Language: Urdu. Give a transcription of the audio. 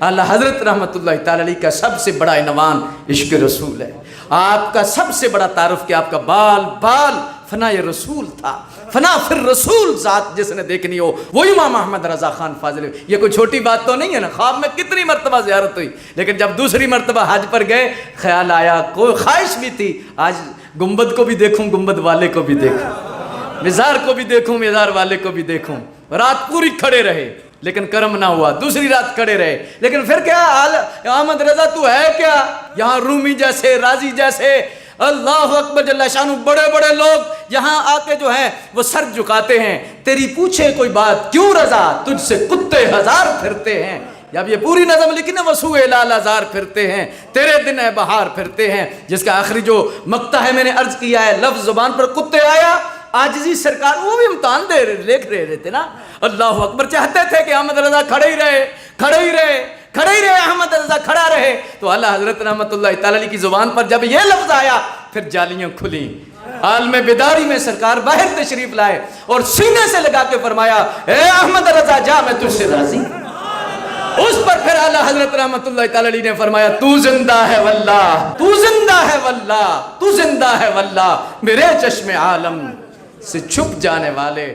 اعلی حضرت رحمت اللہ تعالی علیہ کا سب سے بڑا عنوان عشق رسول ہے۔ آپ کا سب سے بڑا تعارف کہ آپ کا بال فنا رسول تھا۔ فنا پھر رسول ذات جس نے دیکھنی ہو وہ امام محمد رضا خان فاضل۔ یہ کوئی چھوٹی بات تو نہیں ہے نا، خواب میں کتنی مرتبہ زیارت ہوئی، لیکن جب دوسری مرتبہ حج پر گئے خیال آیا، کوئی خواہش بھی تھی آج گنبد کو بھی دیکھوں، گنبد والے کو بھی دیکھوں، مزار کو بھی دیکھوں، مزار والے کو بھی دیکھوں۔ رات پوری کھڑے رہے لیکن کرم نہ ہوا، دوسری رات کھڑے رہے، لیکن پھر کیا احمد رضا تو ہے کیا؟ یہاں رومی جیسے، رازی جیسے، اللہ اکبر جل شانہ بڑے بڑے لوگ یہاں آ کے جو ہیں وہ سر جھکاتے ہیں، تیری پوچھے کوئی بات کیوں رضا، تجھ سے کتے ہزار پھرتے ہیں۔ جب یہ پوری نظم لکھی نا، وسوء لال ہزار پھرتے ہیں، تیرے دن ہے بہار پھرتے ہیں، جس کا آخری جو مقطع ہے میں نے عرض کیا ہے، لفظ زبان پر کتے آیا، عاجزی سرکار وہ بھی امتحان لکھ رہے تھے نا۔ اللہ اکبر، چاہتے تھے کہ احمد رضا کھڑے ہی رہے، احمد رضا کھڑا رہے، تو اعلی حضرت رحمت اللہ تعالی علیہ کی زبان پر جب یہ لفظ آیا پھر جالیاں کھلیں۔ عالم بیداری میں سرکار باہر تشریف لائے اور سینے سے لگا کے فرمایا، اے احمد رضا جا، میں تجھ سے راضی۔ اس پر پھر اعلی حضرت رحمت اللہ تعالی علیہ نے فرمایا، تو زندہ ہے واللہ، تو زندہ ہے واللہ، تو زندہ ہے واللہ، میرے چشم عالم سے چھپ جانے والے